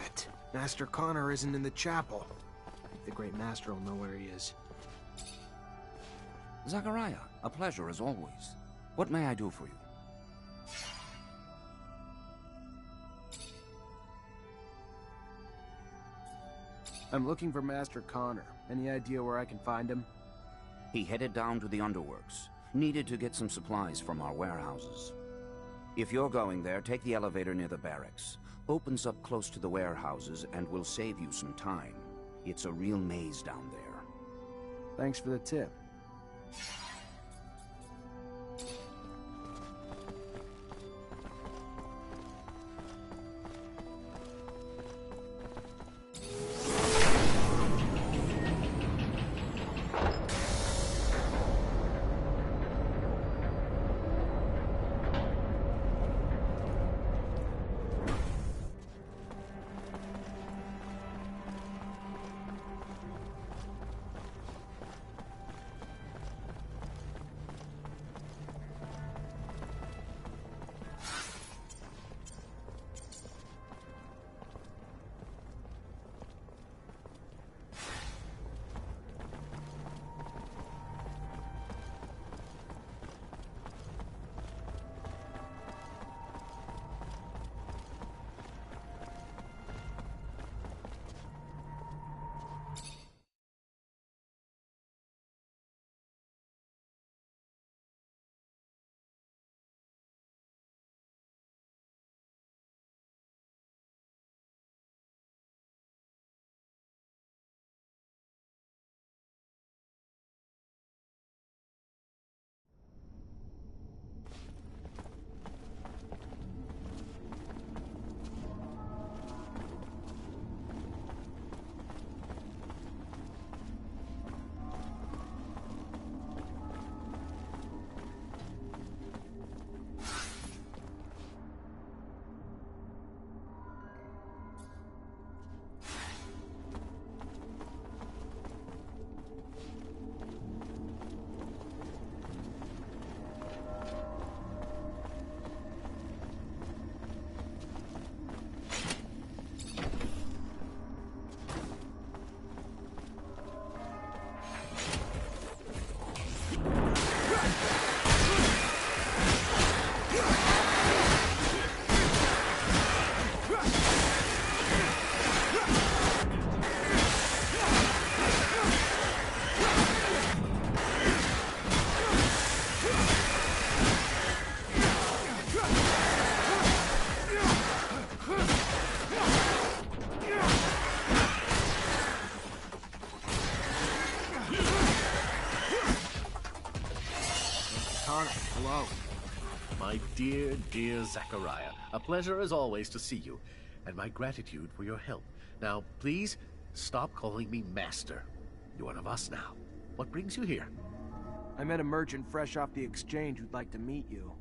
it. Master Connor isn't in the chapel. I think the Great Master will know where he is. Zachariah, a pleasure as always. What may I do for you? I'm looking for Master Connor. Any idea where I can find him? He headed down to the underworks. Needed to get some supplies from our warehouses. If you're going there, take the elevator near the barracks. Opens up close to the warehouses and will save you some time. It's a real maze down there. Thanks for the tip. Hello. My dear Zachariah, a pleasure as always to see you, and my gratitude for your help. Now, please, stop calling me Master. You're one of us now. What brings you here? I met a merchant fresh off the exchange who'd like to meet you.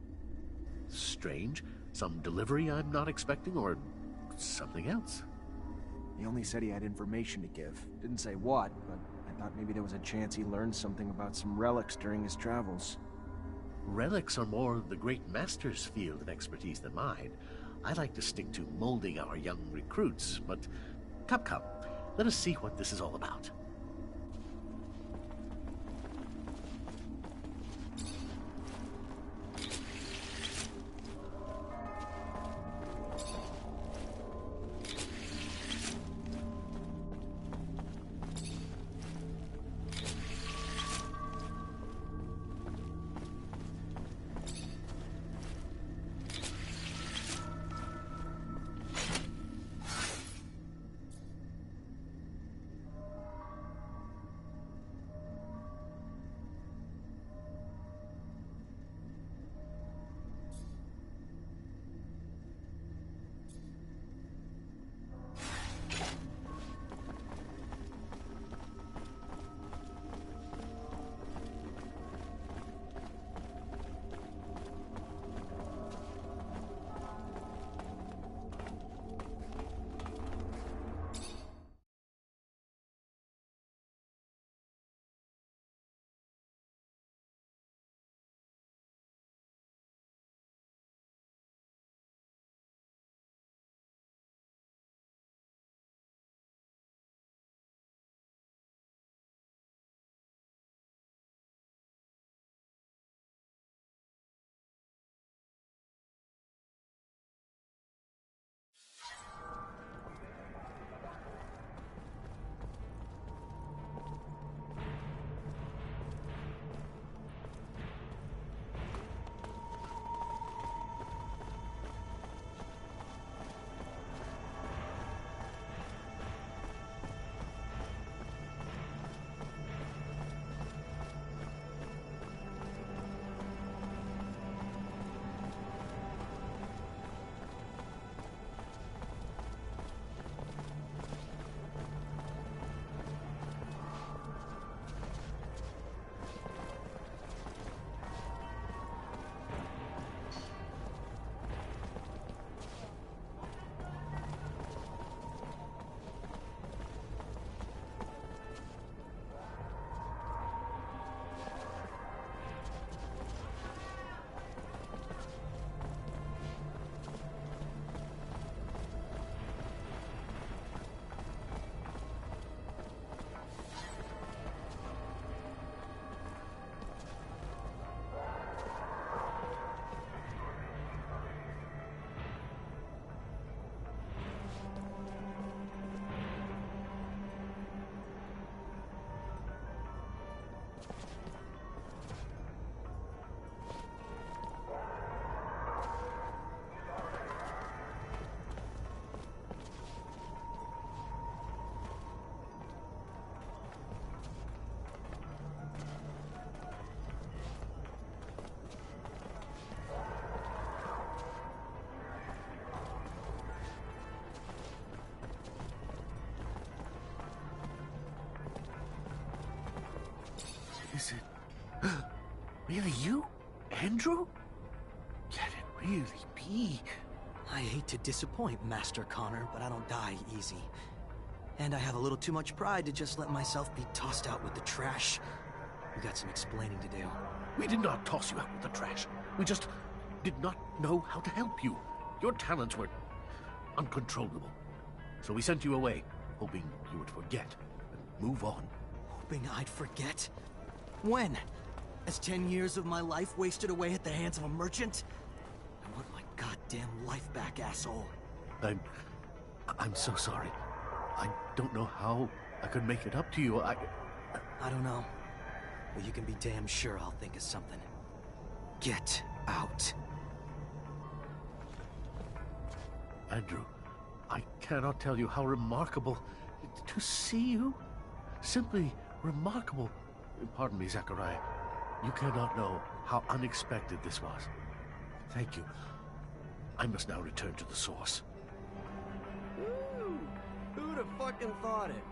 Strange. Some delivery I'm not expecting, or something else? He only said he had information to give. Didn't say what, but I thought maybe there was a chance he learned something about some relics during his travels. Relics are more the Great Master's field of expertise than mine. I like to stick to molding our young recruits, but come, let us see what this is all about. Is it really you, Andrew? Can it really be? I hate to disappoint, Master Connor, but I don't die easy. And I have a little too much pride to just let myself be tossed out with the trash. We got some explaining to do. We did not toss you out with the trash. We just did not know how to help you. Your talents were uncontrollable. So we sent you away, hoping you would forget and move on. Hoping I'd forget? When? As 10 years of my life wasted away at the hands of a merchant? I want my goddamn life back, asshole. I'm so sorry. I don't know how I could make it up to you. I don't know. But you can be damn sure I'll think of something. Get out. Andrew, I cannot tell you how remarkable to see you. Simply remarkable. Pardon me, Zachariah. You cannot know how unexpected this was. Thank you. I must now return to the source. Ooh, who'd have fucking thought it?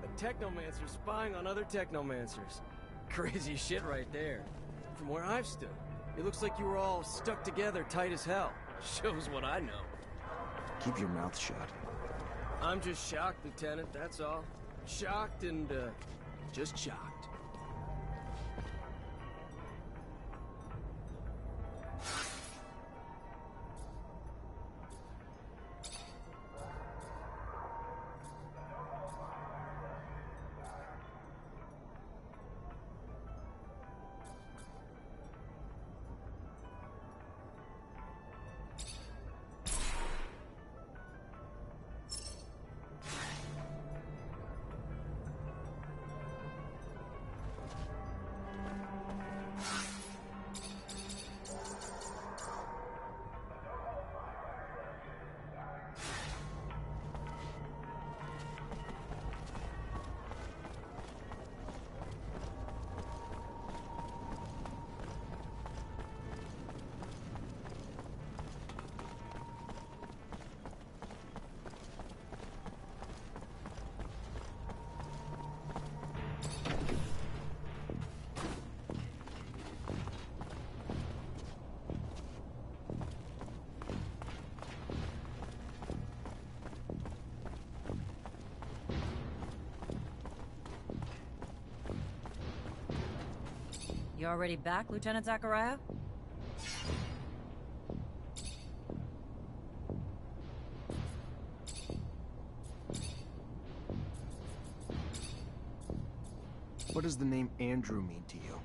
A Techomancer spying on other Techomancers. Crazy shit right there. From where I've stood, it looks like you were all stuck together tight as hell. Shows what I know. Keep your mouth shut. I'm just shocked, Lieutenant, that's all. Shocked and, just shocked. You already back, Lieutenant Zachariah? What does the name Andrew mean to you?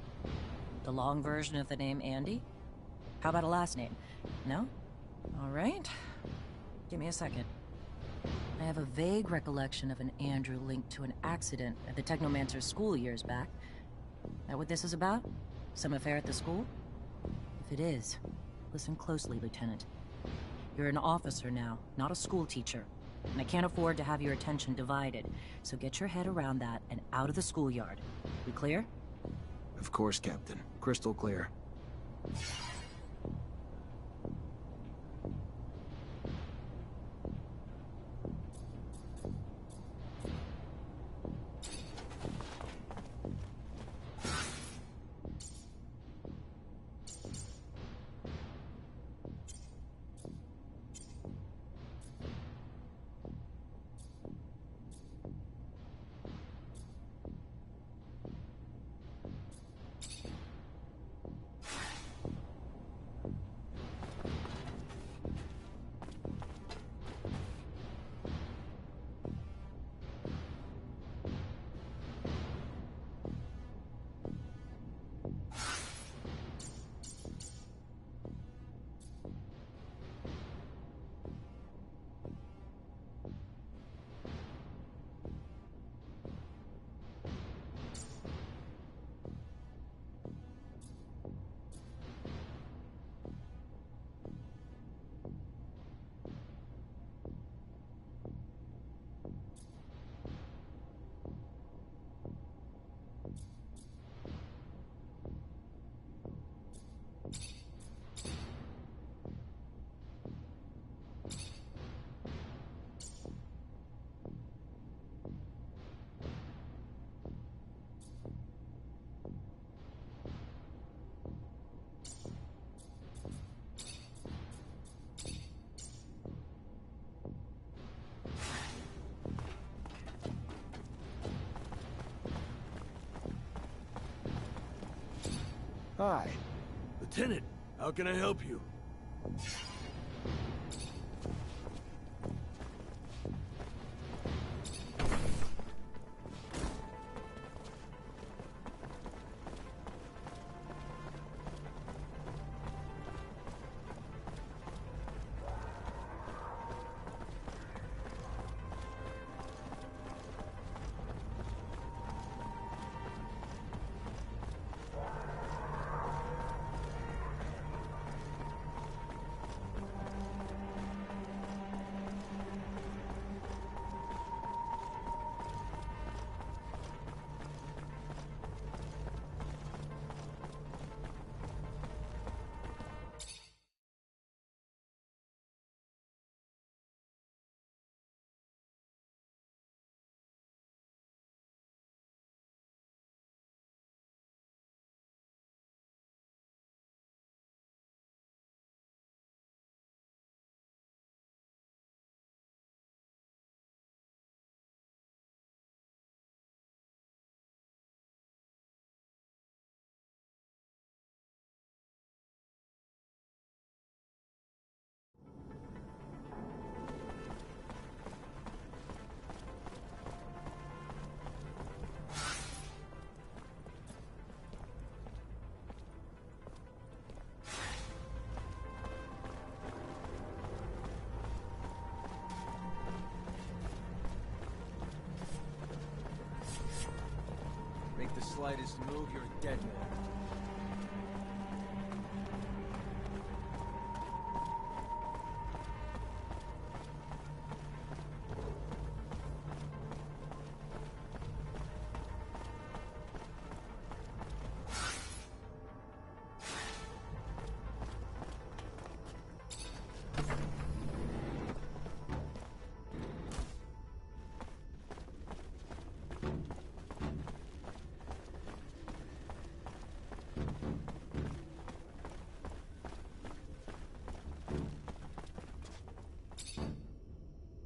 The long version of the name Andy? How about a last name? No? All right. Give me a second. I have a vague recollection of an Andrew linked to an accident at the Techomancer school years back. That what this is about? Some affair at the school? If it is, listen closely, Lieutenant. You're an officer now, not a school teacher. And I can't afford to have your attention divided. So get your head around that and out of the schoolyard. We clear? Of course, Captain. Crystal clear. Hi. Lieutenant, how can I help you? Make the slightest move, you're a dead man.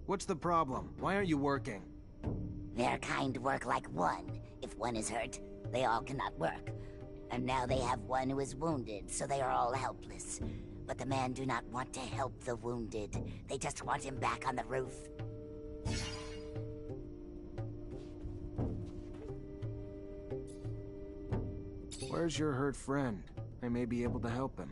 What's the problem? Why aren't you working? Their kind work like one. If one is hurt, they all cannot work. And now they have one who is wounded, so they are all helpless. But the men do not want to help the wounded. They just want him back on the roof. Where's your hurt friend? I may be able to help him.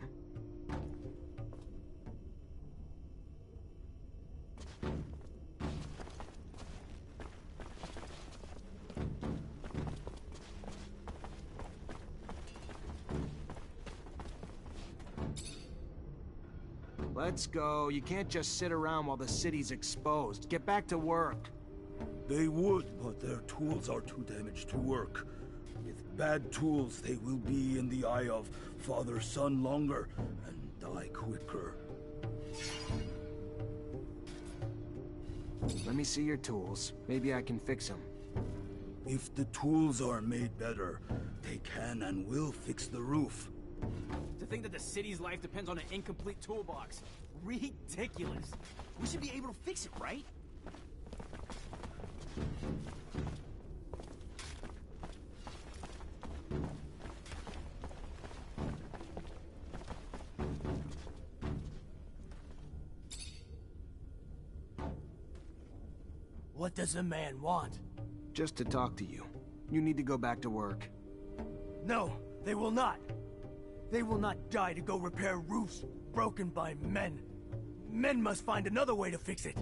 Let's go. You can't just sit around while the city's exposed. Get back to work. They would, but their tools are too damaged to work. With bad tools, they will be in the eye of father-son longer, and die quicker. Let me see your tools. Maybe I can fix them. If the tools are made better, they can and will fix the roof. To think that the city's life depends on an incomplete toolbox. Ridiculous. We should be able to fix it, right? What does the man want? Just to talk to you. You need to go back to work. No, they will not. They will not die to go repair roofs broken by men. Men must find another way to fix it.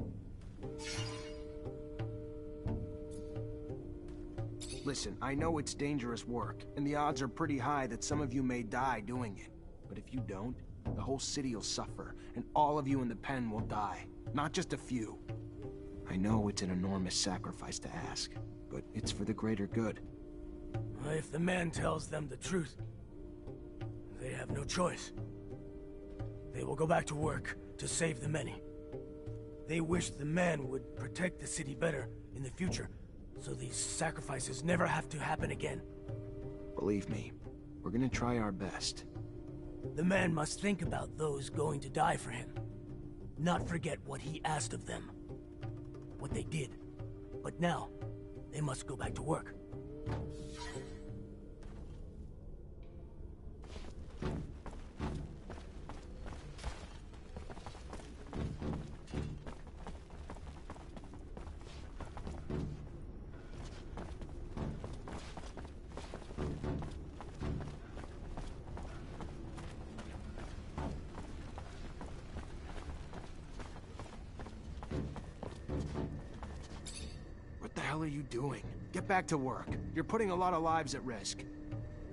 Listen, I know it's dangerous work, and the odds are pretty high that some of you may die doing it. But if you don't, the whole city will suffer, and all of you in the pen will die. Not just a few. I know it's an enormous sacrifice to ask, but it's for the greater good. If the man tells them the truth, they have no choice. They will go back to work to save the many. They wish the man would protect the city better in the future, so these sacrifices never have to happen again. Believe me, we're gonna try our best. The man must think about those going to die for him. Not forget what he asked of them. What they did. But now, they must go back to work. hell are you doing? Get back to work. You're putting a lot of lives at risk.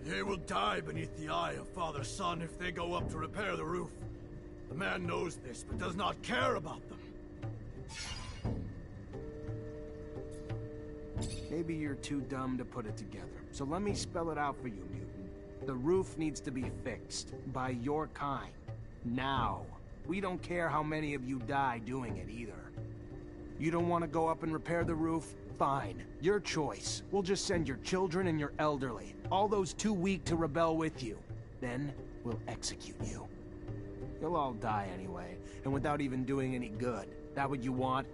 They will die beneath the eye of Father Son if they go up to repair the roof. The man knows this, but does not care about them. Maybe you're too dumb to put it together. So let me spell it out for you, mutant. The roof needs to be fixed. By your kind. Now. We don't care how many of you die doing it either. You don't want to go up and repair the roof? Fine. Your choice. We'll just send your children and your elderly. All those too weak to rebel with you. Then, we'll execute you. You'll all die anyway, and without even doing any good. That what you want?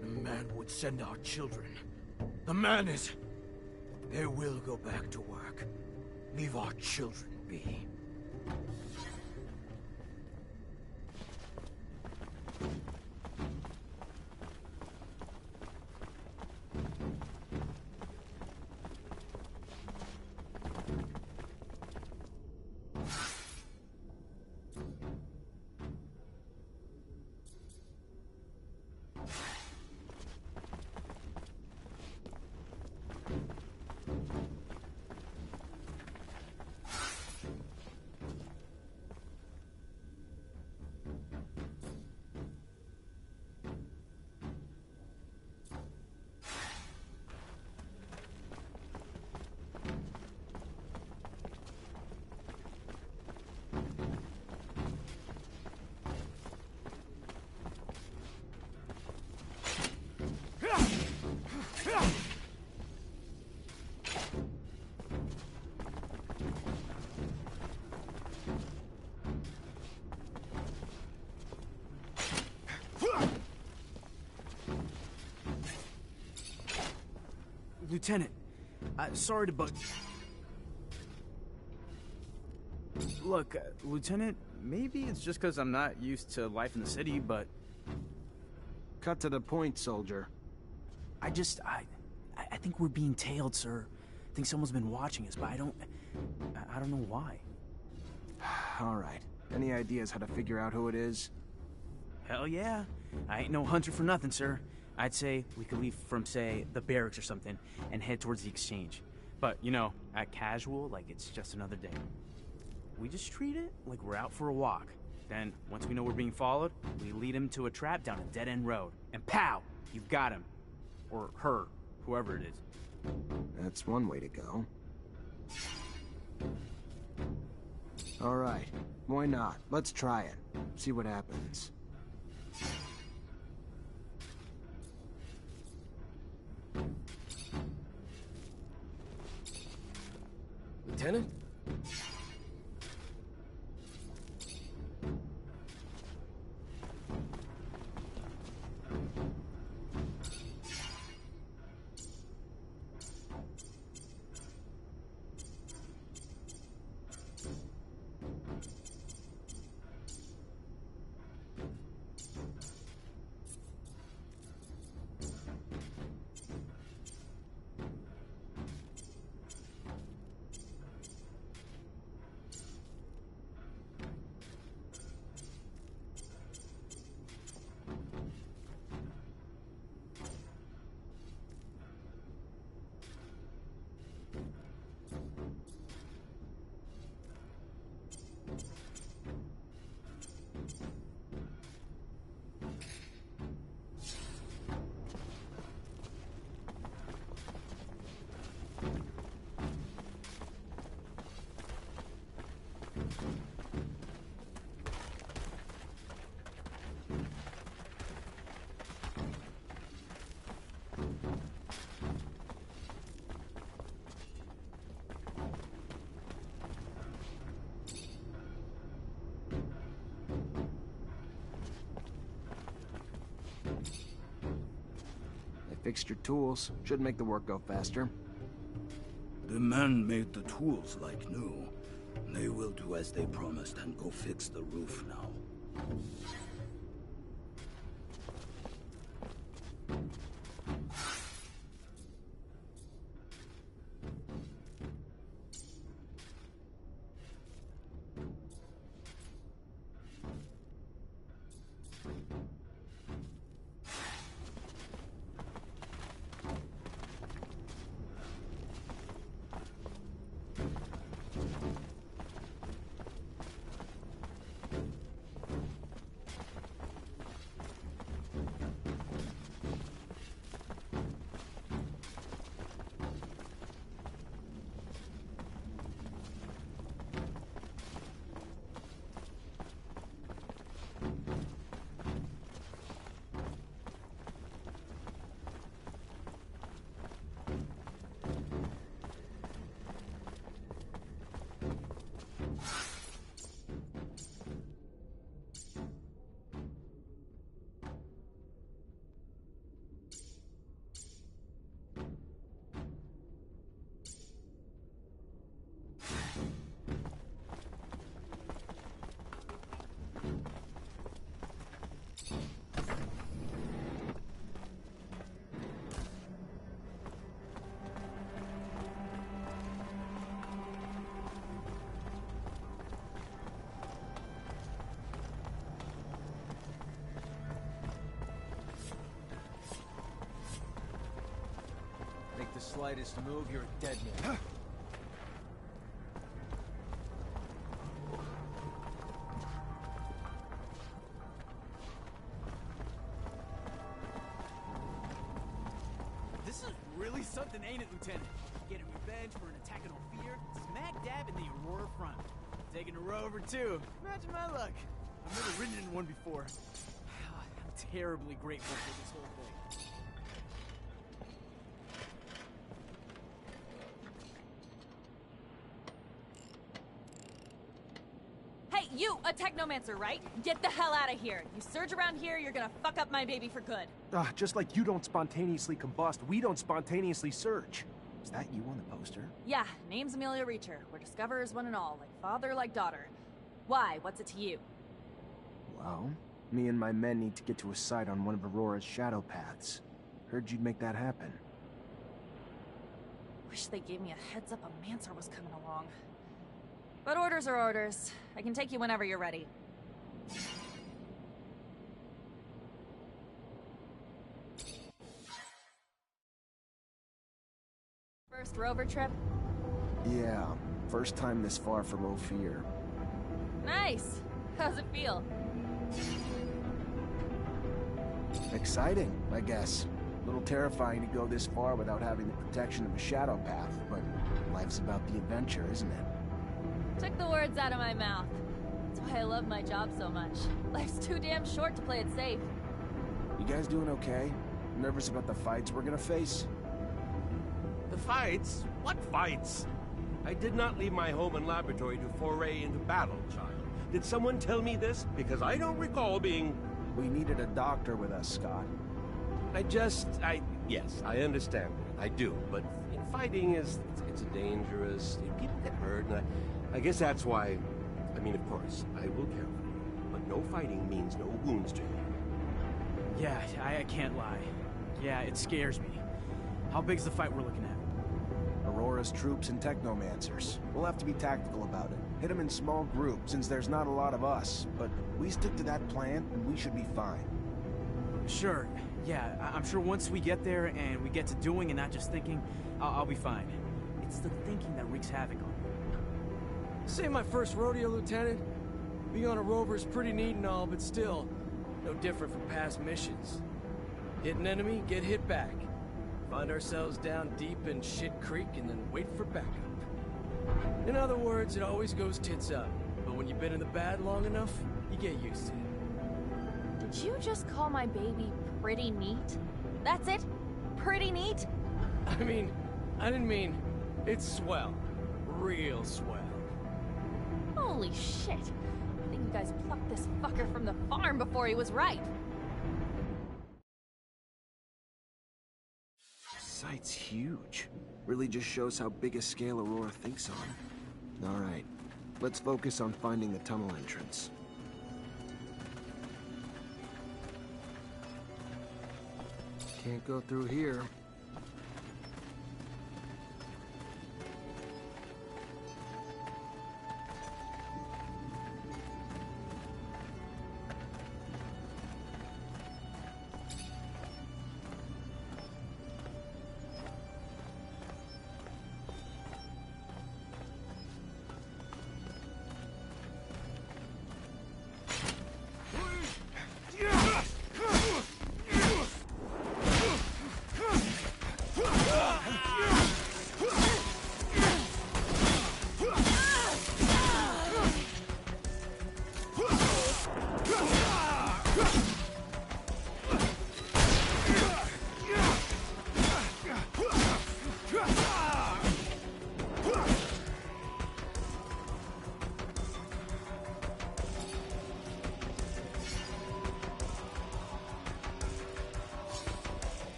The man would send our children. The man is... They will go back to work. Leave our children be. Lieutenant, sorry to bug... Look, Lieutenant, maybe it's just because I'm not used to life in the city, but... Cut to the point, soldier. I think we're being tailed, sir. I think someone's been watching us, but I don't know why. All right. Any ideas how to figure out who it is? Hell yeah. I ain't no hunter for nothing, sir. I'd say we could leave from, say, the barracks or something and head towards the exchange. But, you know, act casual like it's just another day. We just treat it like we're out for a walk. Then, once we know we're being followed, we lead him to a trap down a dead-end road. And pow! You've got him. Or her. Whoever it is. That's one way to go. All right. Why not? Let's try it. See what happens. Lieutenant? Fixed your tools. Should make the work go faster. The men made the tools like new. They will do as they promised and go fix the roof now. slightest move, you're a dead man. This is really something, ain't it, Lieutenant? Getting revenge for an attack on Ophir, smack dab in the Aurora front. Taking a rover, too. Imagine my luck. I've never ridden in one before. I'm terribly grateful for this whole thing. Hey, you, a Techomancer, right? Get the hell out of here. You surge around here, you're gonna fuck up my baby for good. Just like you don't spontaneously combust, we don't spontaneously surge. Is that you on the poster? Yeah, name's Amelia Reacher. We're discoverers one and all, like father, like daughter. Why? What's it to you? Well, me and my men need to get to a site on one of Aurora's shadow paths. Heard you'd make that happen. Wish they gave me a heads up a Mancer was coming along. But orders are orders. I can take you whenever you're ready. First rover trip? Yeah, first time this far from Ophir. Nice! How's it feel? Exciting, I guess. A little terrifying to go this far without having the protection of a shadow path, but life's about the adventure, isn't it? Took the words out of my mouth. That's why I love my job so much. Life's too damn short to play it safe. You guys doing okay? Nervous about the fights we're gonna face? The fights? What fights? I did not leave my home and laboratory to foray into battle, child. Did someone tell me this? Because I don't recall being... We needed a doctor with us, Scott. Yes, I understand that. I do. But fighting it's dangerous. People get hurt, and I guess that's why... I mean, of course, I will care for you. But no fighting means no wounds to you. Yeah, I can't lie. Yeah, it scares me. How big's the fight we're looking at? Aurora's troops and Techomancers. We'll have to be tactical about it. Hit them in small groups, since there's not a lot of us. But we stick to that plan, and we should be fine. Sure. Yeah, I'm sure once we get there and we get to doing and not just thinking, I'll be fine. It's the thinking that wreaks havoc on me. This ain't my first rodeo, Lieutenant. Being on a rover is pretty neat and all, but still, no different from past missions. Hit an enemy, get hit back. Find ourselves down deep in Shit Creek and then wait for backup. In other words, it always goes tits up. But when you've been in the bad long enough, you get used to it. Did you just call my baby pretty neat? That's it? Pretty neat? I didn't mean... It's swell. Real swell. Holy shit. I think you guys plucked this fucker from the farm before he was ripe. Site's huge. Really just shows how big a scale Aurora thinks on. Alright, let's focus on finding the tunnel entrance. Can't go through here.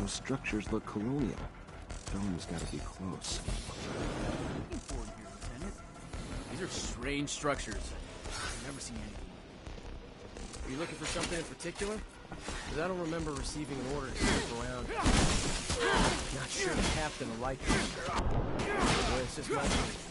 Those structures look colonial. Dome's gotta be close. Looking forward here, Lieutenant. These are strange structures. I've never seen anything. Are you looking for something in particular? Because I don't remember receiving an order to stick around. Not sure the captain will like this. Well, it's just my belief.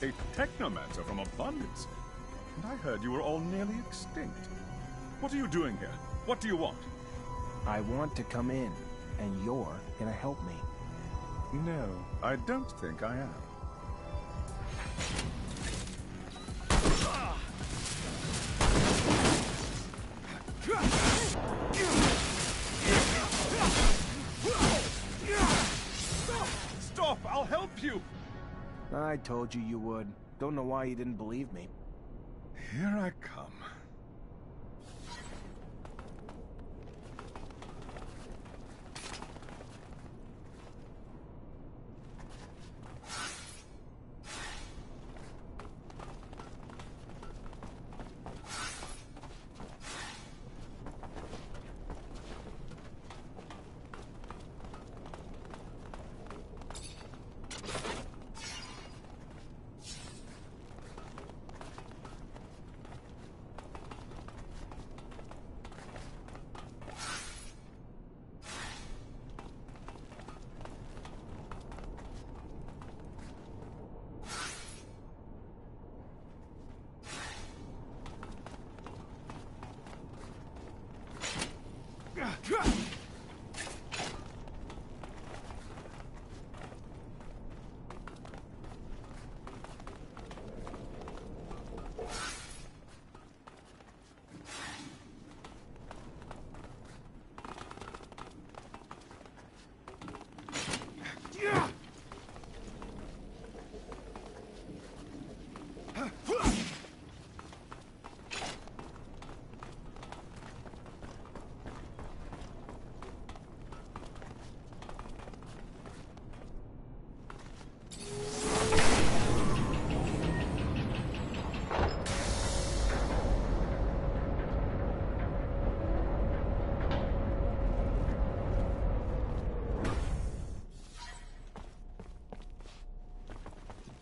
A Techomancer from Abundance. And I heard you were all nearly extinct. What are you doing here? What do you want? I want to come in, and you're gonna help me. No, I don't think I am. Stop! I'll help you! I told you would. Don't know why you didn't believe me. Here I come.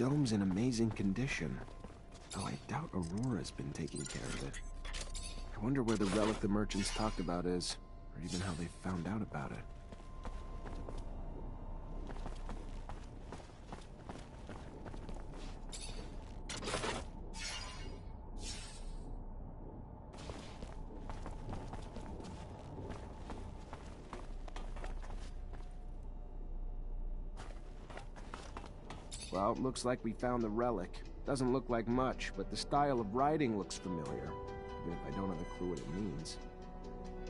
The dome's in amazing condition. Though I doubt Aurora's been taking care of it. I wonder where the relic the merchants talked about is, or even how they found out about it. Well, it looks like we found the relic. Doesn't look like much, but the style of writing looks familiar. Even if I don't have a clue what it means.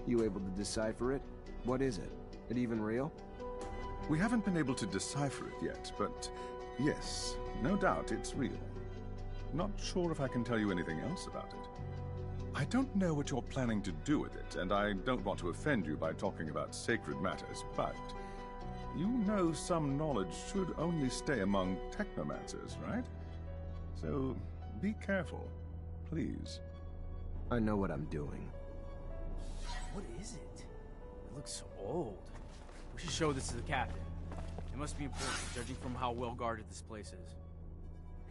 You able to decipher it? What is it? It even real? We haven't been able to decipher it yet, but yes, no doubt it's real. Not sure if I can tell you anything else about it. I don't know what you're planning to do with it, and I don't want to offend you by talking about sacred matters, but you know some knowledge should only stay among Technomancers, right? So be careful, please. I know what I'm doing. What is it? It looks so old. We should show this to the captain. It must be important, judging from how well guarded this place is.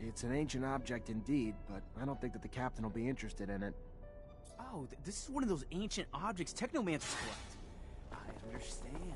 It's an ancient object indeed, but I don't think that the captain will be interested in it. Oh, this is one of those ancient objects Technomancers collect. I understand.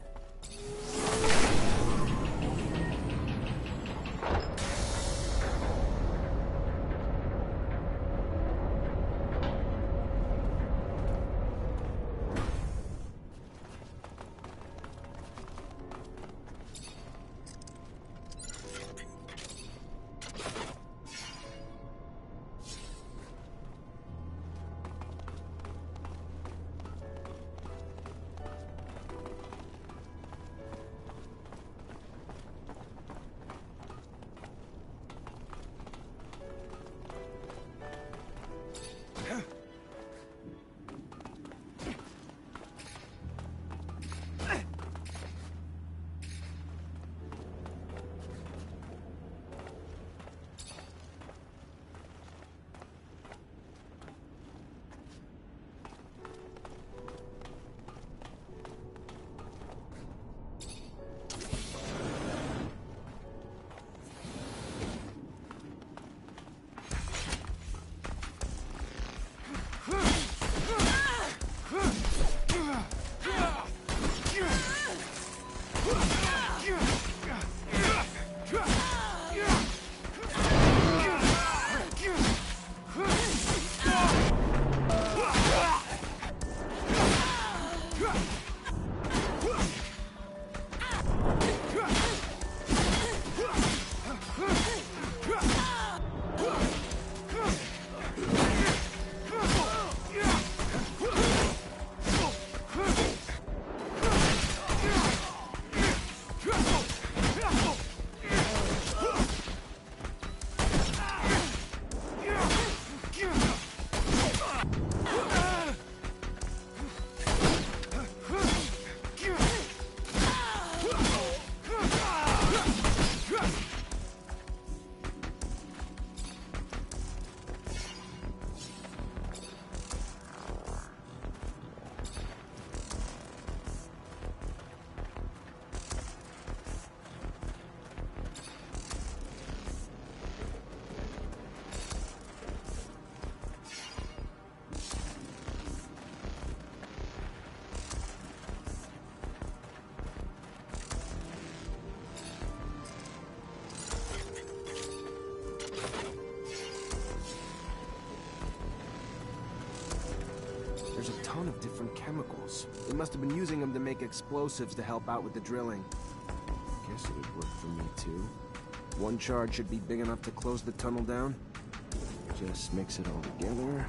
There's a ton of different chemicals. They must have been using them to make explosives to help out with the drilling. Guess it would work for me too. One charge should be big enough to close the tunnel down. Just mix it all together,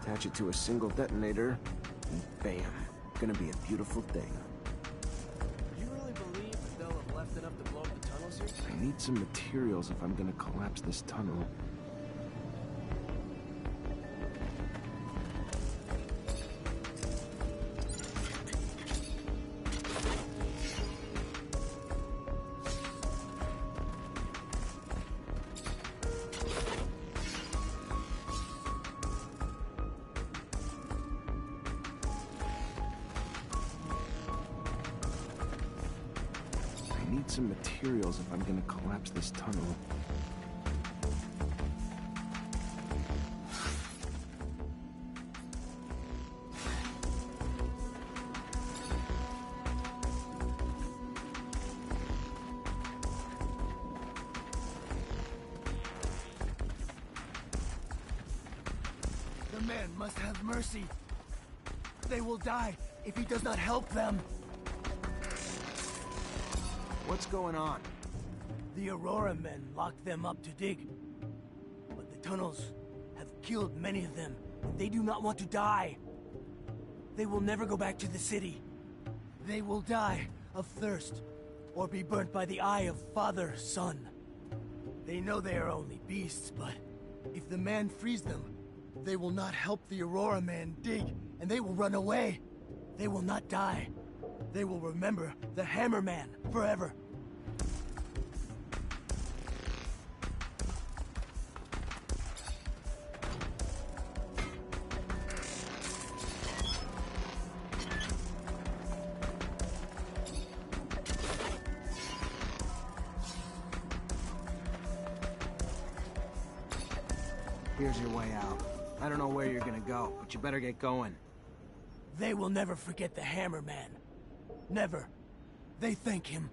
attach it to a single detonator, and bam. Gonna be a beautiful thing. You really believe that they'll have left enough to blow up the tunnels here? I need some materials if I'm gonna collapse this tunnel. Some materials if I'm gonna collapse this tunnel. The man must have mercy. They will die if he does not help them. What's going on? The Aurora men locked them up to dig. But the tunnels have killed many of them, and they do not want to die. they will never go back to the city. They will die of thirst, or be burnt by the eye of Father, Son. They know they are only beasts, but if the man frees them, they will not help the Aurora man dig, and they will run away. They will not die. They will remember the Hammer Man forever. Here's your way out. I don't know where you're gonna go, but you better get going. They will never forget the Hammer Man. Never. They thank him.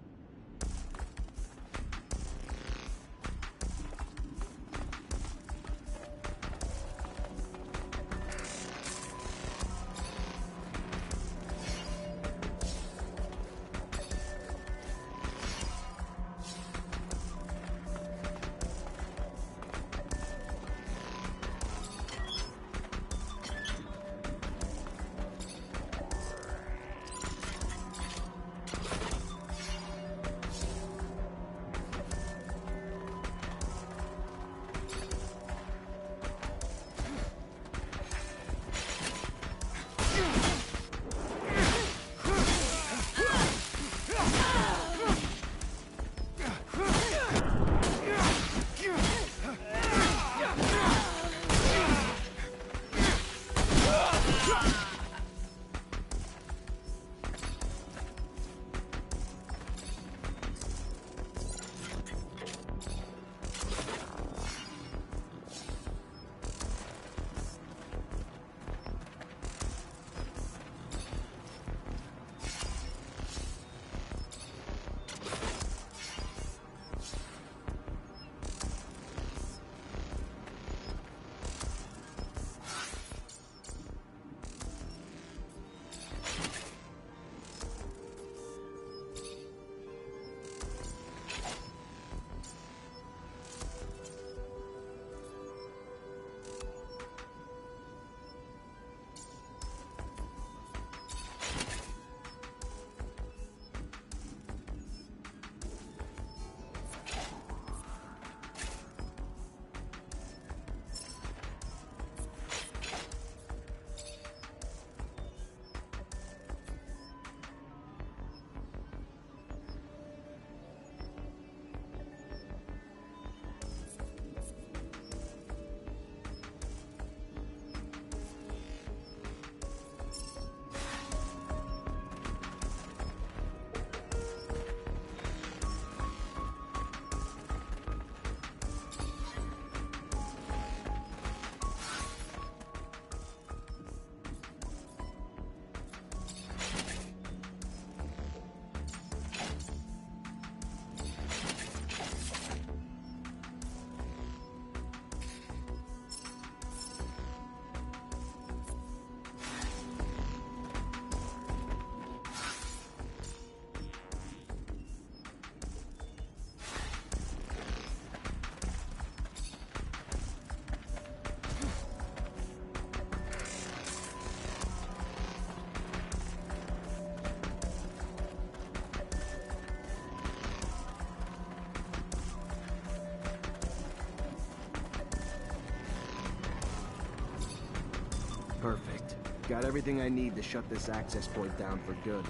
Perfect. Got everything I need to shut this access point down for good.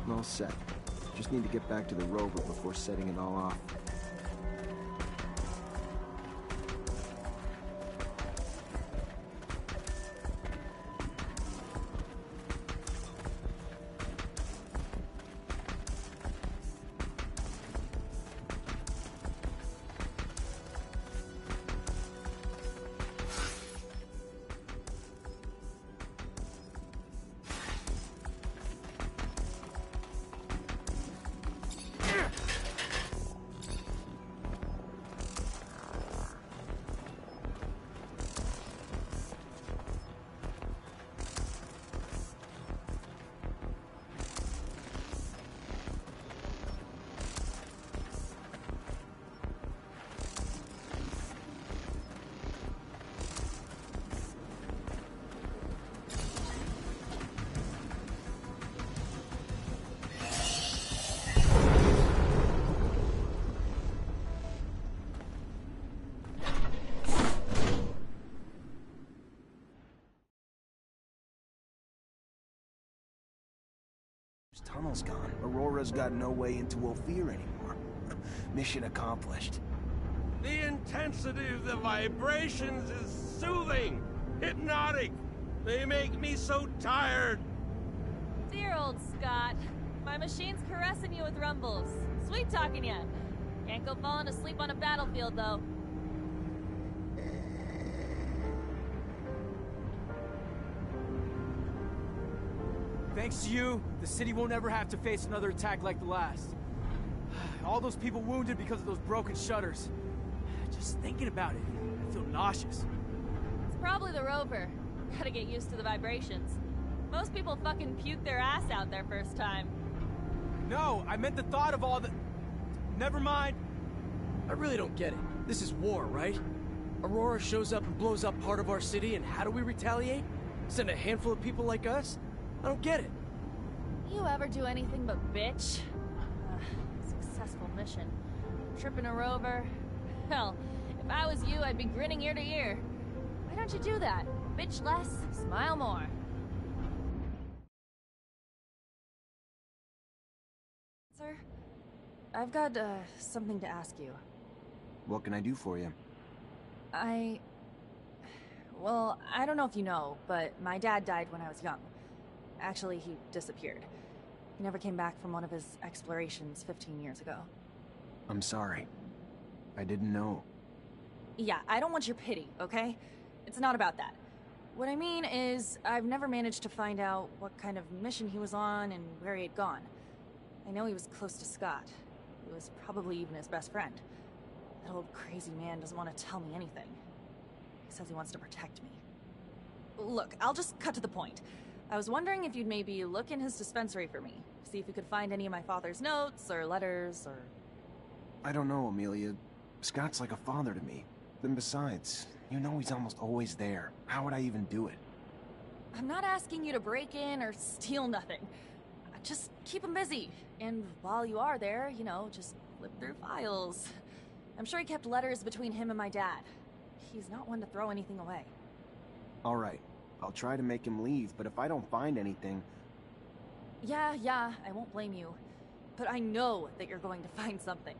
I'm all set. Just need to get back to the rover before setting it all off. Tunnel's gone. Aurora's got no way into Ophir anymore. Mission accomplished. The intensity of the vibrations is soothing, hypnotic. They make me so tired. Dear old Scott. My machine's caressing you with rumbles. Sweet talking ya. Can't go falling asleep on a battlefield, though. Thanks to you, the city won't ever have to face another attack like the last. All those people wounded because of those broken shutters. Just thinking about it, I feel nauseous. It's probably the rover. Gotta get used to the vibrations. Most people fucking puke their ass out their first time. No, I meant the thought of all the... Never mind. I really don't get it. This is war, right? Aurora shows up and blows up part of our city, and how do we retaliate? Send a handful of people like us? I don't get it. You ever do anything but bitch? Successful mission. Tripping a rover. Hell, if I was you, I'd be grinning ear to ear. Why don't you do that? Bitch less, smile more. Sir, I've got, something to ask you. What can I do for you? Well, I don't know if you know, but my dad died when I was young. Actually, he disappeared. He never came back from one of his explorations 15 years ago. I'm sorry. I didn't know. Yeah, I don't want your pity, okay? It's not about that. What I mean is, I've never managed to find out what kind of mission he was on and where he had gone. I know he was close to Scott. He was probably even his best friend. That old crazy man doesn't want to tell me anything. He says he wants to protect me. Look, I'll just cut to the point. I was wondering if you'd maybe look in his dispensary for me. See if you could find any of my father's notes, or letters, or... I don't know, Amelia. Scott's like a father to me. And besides, you know he's almost always there. How would I even do it? I'm not asking you to break in or steal nothing. Just keep him busy. And while you are there, you know, just flip through files. I'm sure he kept letters between him and my dad. He's not one to throw anything away. All right. I'll try to make him leave, but if I don't find anything... Yeah, I won't blame you. But I know that you're going to find something.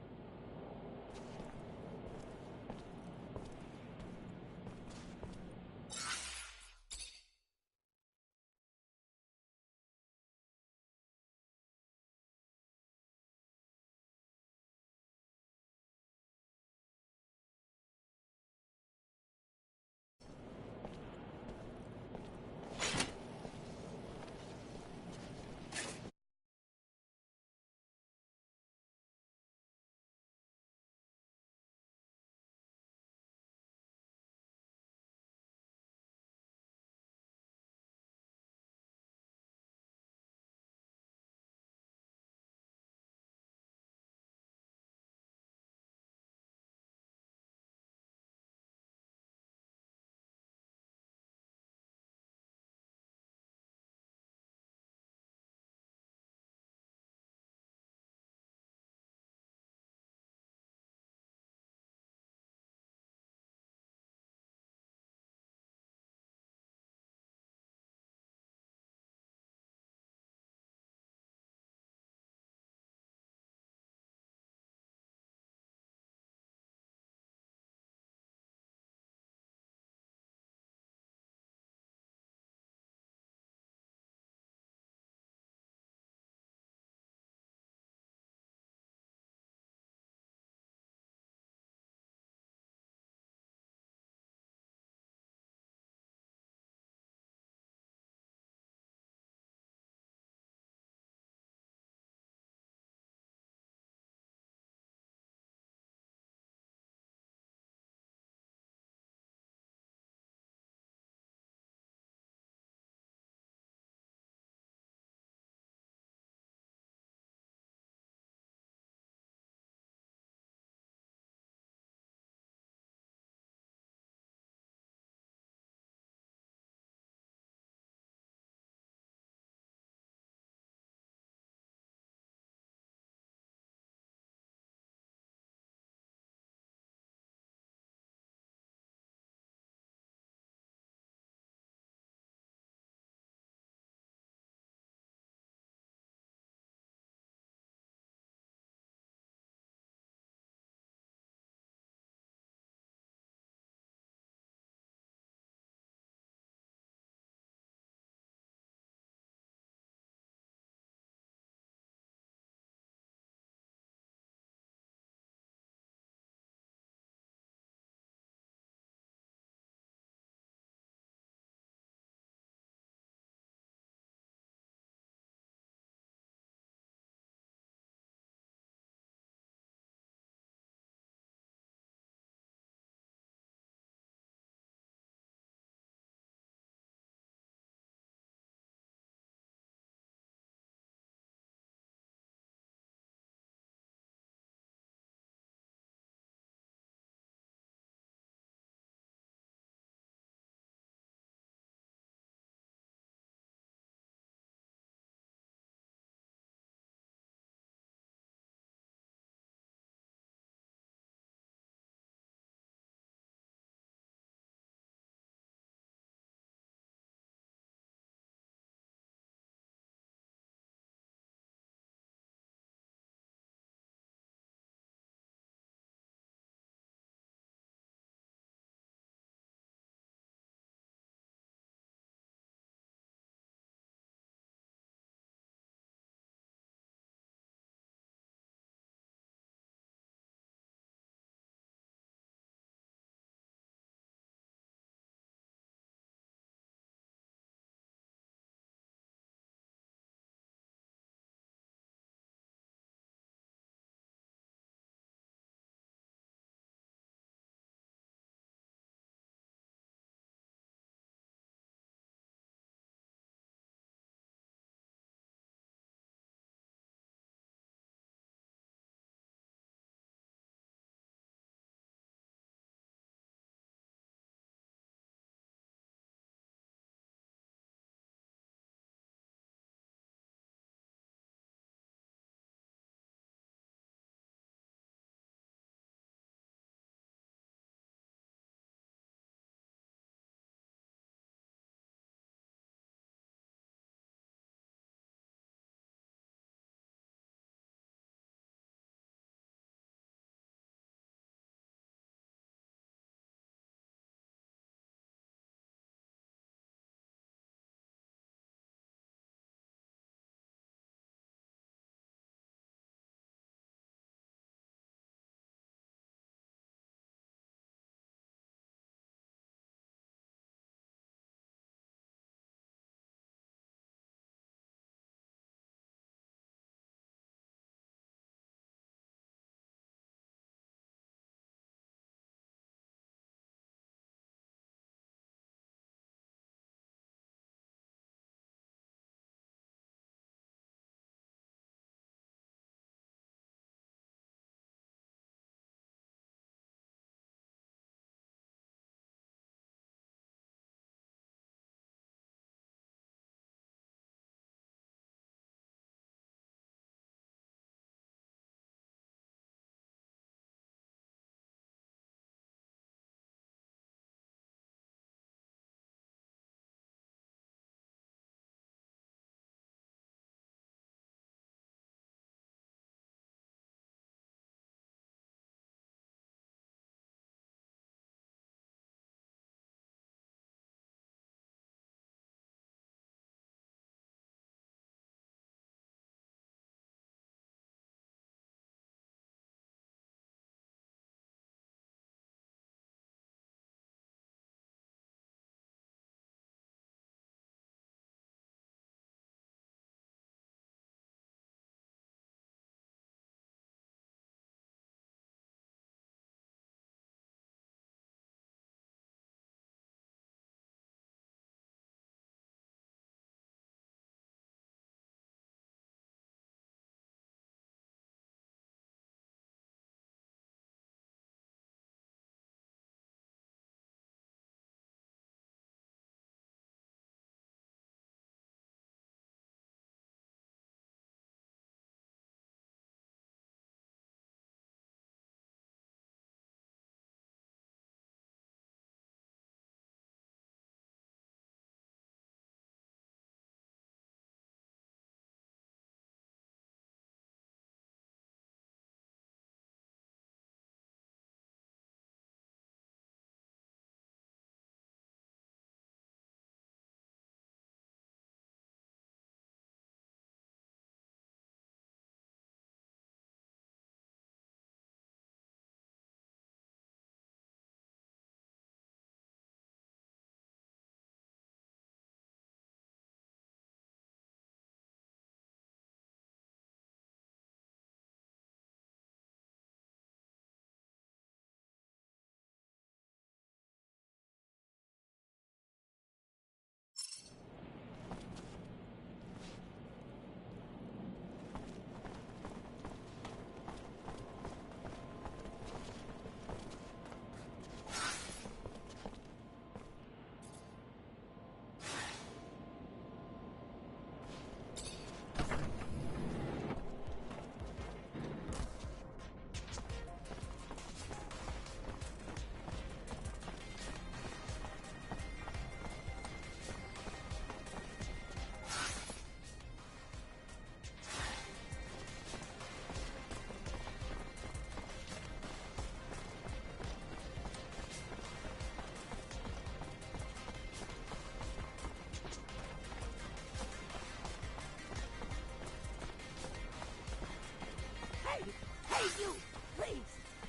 Hey, you! Please!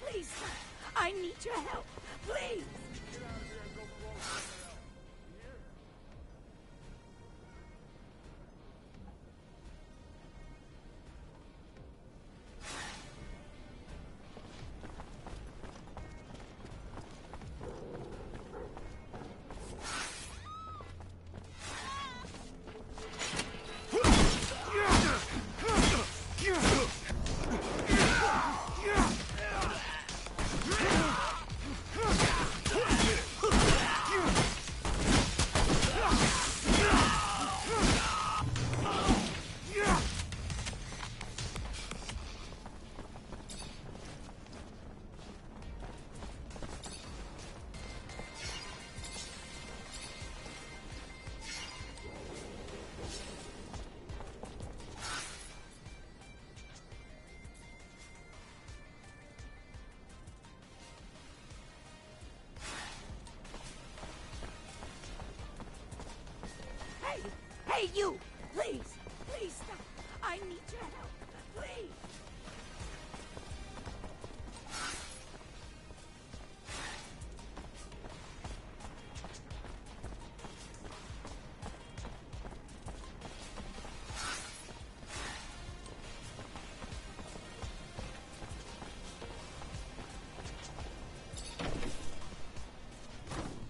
Please stop! I need your help! Please! Hey, you! Please! Please stop! I need your help! Please!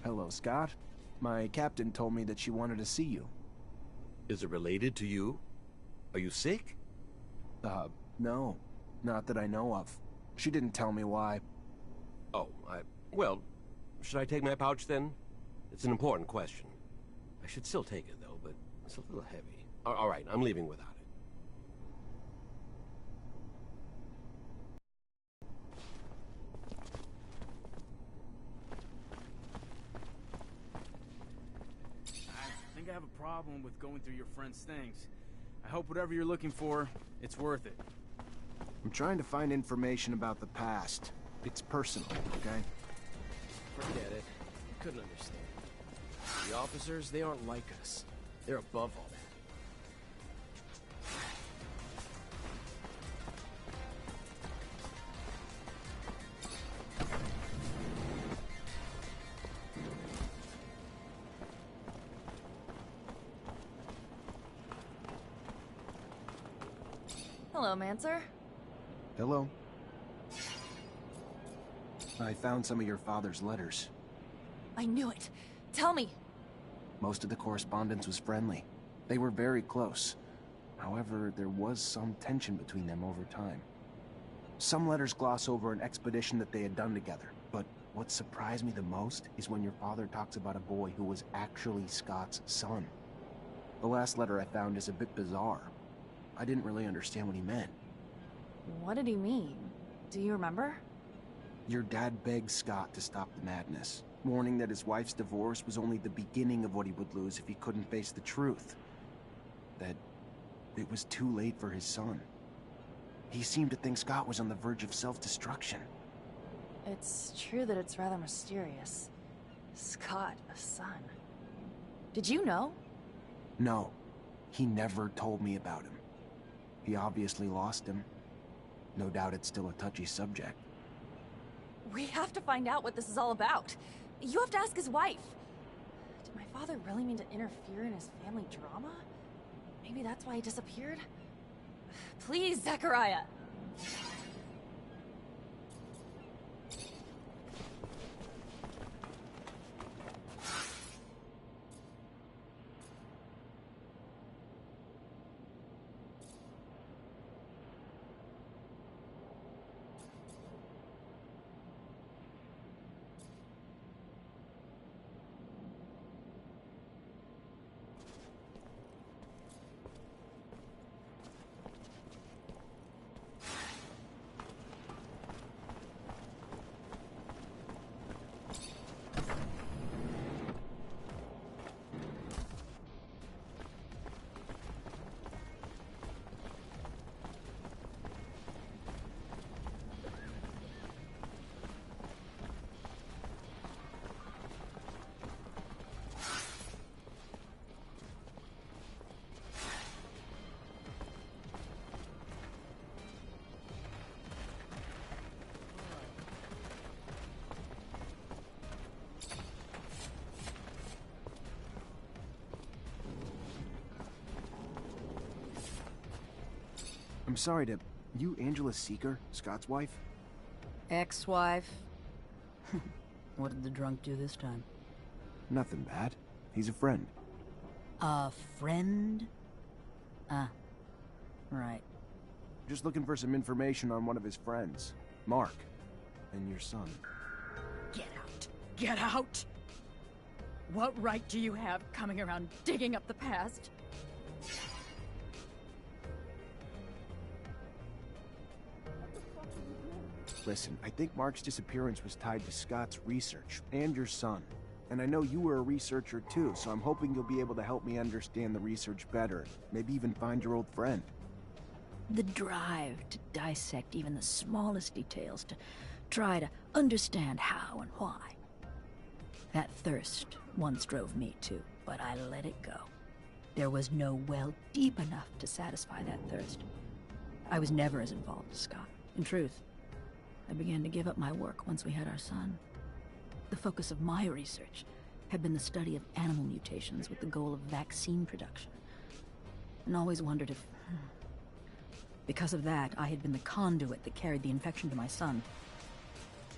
Hello, Scott. My captain told me that she wanted to see you. Is it related to you? Are you sick? No. Not that I know of. She didn't tell me why. Oh, well, should I take my pouch then? It's an important question. I should still take it, though, but it's a little heavy. All right, I'm leaving without it. I think I have a problem with going through your friend's things. I hope whatever you're looking for, it's worth it. I'm trying to find information about the past. It's personal, okay? Forget it. Couldn't understand. The officers, they aren't like us. They're above all that. Hello, Mancer. Hello? I found some of your father's letters. I knew it. Tell me. Most of the correspondence was friendly. They were very close. However, there was some tension between them over time. Some letters gloss over an expedition that they had done together, but what surprised me the most is when your father talks about a boy who was actually Scott's son. The last letter I found is a bit bizarre. I didn't really understand what he meant. What did he mean? Do you remember? Your dad begged Scott to stop the madness, warning that his wife's divorce was only the beginning of what he would lose if he couldn't face the truth. That it was too late for his son. He seemed to think Scott was on the verge of self-destruction. It's true that it's rather mysterious. Scott, a son. Did you know? No, he never told me about him. He obviously lost him. No doubt it's still a touchy subject. We have to find out what this is all about. You have to ask his wife. Did my father really mean to interfere in his family drama? Maybe that's why he disappeared? Please, Zachariah! I'm sorry to... You Angela Seeker, Scott's wife? Ex-wife? What did the drunk do this time? Nothing bad. He's a friend. A friend? Ah. Right. Just looking for some information on one of his friends. Mark. And your son. Get out! Get out! What right do you have coming around digging up the past? Listen, I think Mark's disappearance was tied to Scott's research, and your son. And I know you were a researcher too, so I'm hoping you'll be able to help me understand the research better. Maybe even find your old friend. The drive to dissect even the smallest details, to try to understand how and why. That thirst once drove me too, but I let it go. There was no well deep enough to satisfy that thirst. I was never as involved as Scott. In truth, I began to give up my work once we had our son. The focus of my research had been the study of animal mutations with the goal of vaccine production. And always wondered if... Because of that, I had been the conduit that carried the infection to my son.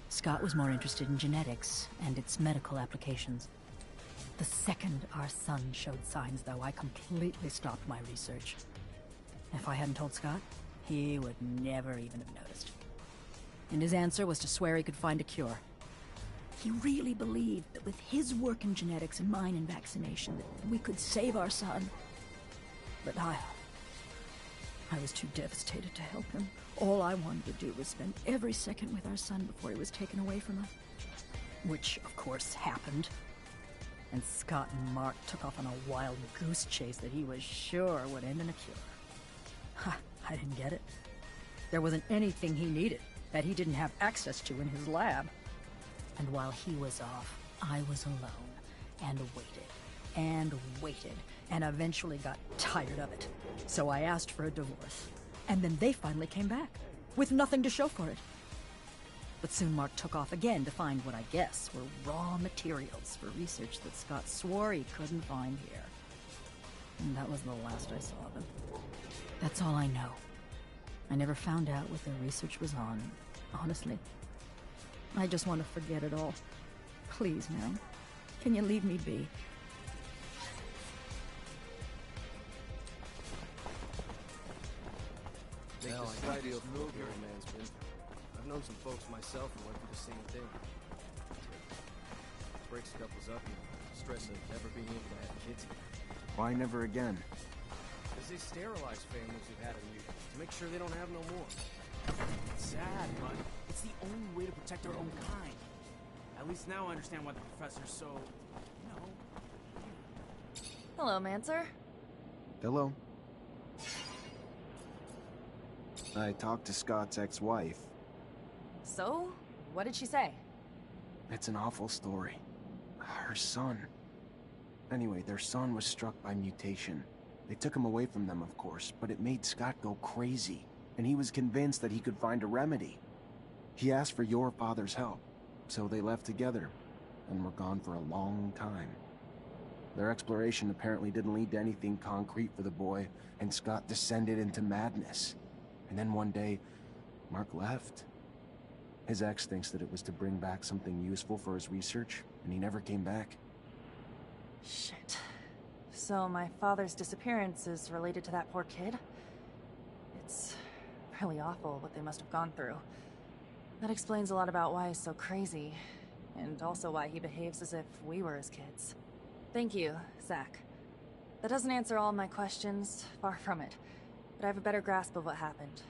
Scott was more interested in genetics and its medical applications. The second our son showed signs, though, I completely stopped my research. If I hadn't told Scott, he would never even have noticed. And his answer was to swear he could find a cure. He really believed that with his work in genetics and mine in vaccination, that we could save our son. But I was too devastated to help him. All I wanted to do was spend every second with our son before he was taken away from us. Which, of course, happened. And Scott and Mark took off on a wild goose chase that he was sure would end in a cure. I didn't get it. There wasn't anything he needed that he didn't have access to in his lab. And while he was off, I was alone, and waited, and eventually got tired of it. So I asked for a divorce. And then they finally came back, with nothing to show for it. But soon Mark took off again to find what I guess were raw materials for research that Scott swore he couldn't find here. And that was the last I saw of him. That's all I know. I never found out what their research was on. Honestly, I just want to forget it all. Please, man. Can you leave me be? Hell, I got this move here, Mansman. I've known some folks myself who went through the same thing. Breaks couples up and stress of never being able to have kids again. Why never again? Because they sterilize families who've had a mutant to make sure they don't have no more. It's sad, but it's the only way to protect our own kind. At least now I understand why the professor's so, Hello, Mancer. Hello. I talked to Scott's ex-wife. So? What did she say? It's an awful story. Her son. Anyway, their son was struck by mutation. They took him away from them, of course, but it made Scott go crazy, and he was convinced that he could find a remedy. He asked for your father's help, so they left together, and were gone for a long time. Their exploration apparently didn't lead to anything concrete for the boy, and Scott descended into madness. And then one day, Mark left. His ex thinks that it was to bring back something useful for his research, and he never came back. Shit. So my father's disappearance is related to that poor kid? It's really awful what they must have gone through. That explains a lot about why he's so crazy, and also why he behaves as if we were his kids. Thank you, Zach. That doesn't answer all my questions, far from it, but I have a better grasp of what happened.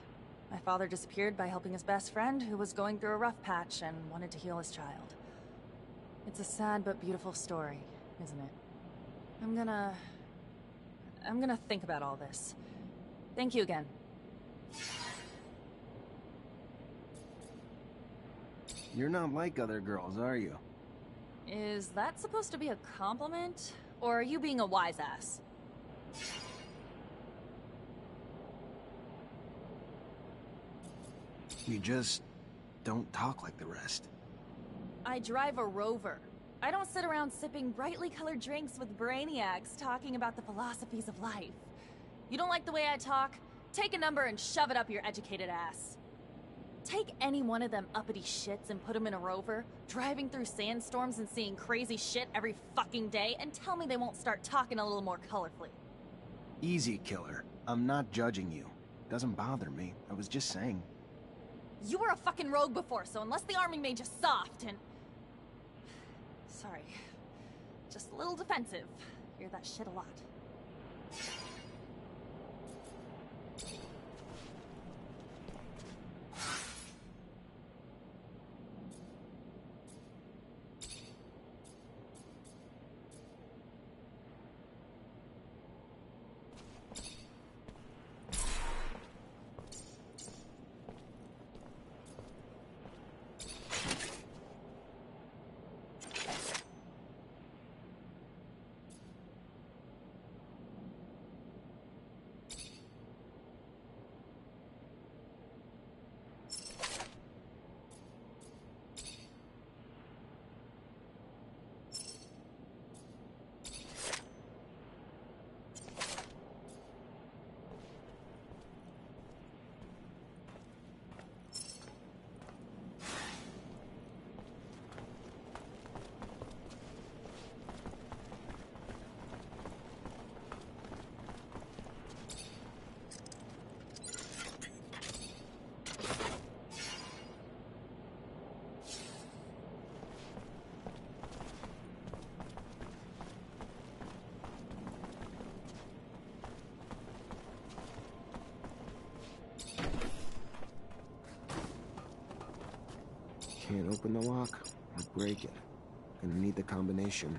My father disappeared by helping his best friend, who was going through a rough patch and wanted to heal his child. It's a sad but beautiful story, isn't it? I'm gonna think about all this. Thank you again. You're not like other girls, are you? Is that supposed to be a compliment? Or are you being a wise ass? You just don't talk like the rest. I drive a Rover. I don't sit around sipping brightly colored drinks with brainiacs talking about the philosophies of life. You don't like the way I talk? Take a number and shove it up your educated ass. Take any one of them uppity shits and put them in a rover, driving through sandstorms and seeing crazy shit every fucking day, and tell me they won't start talking a little more colorfully. Easy, killer. I'm not judging you. Doesn't bother me. I was just saying. You were a fucking rogue before, so unless the army made you soft and... Sorry. Just a little defensive. Hear that shit a lot. Can't open the lock. I'd break it. Gonna need the combination.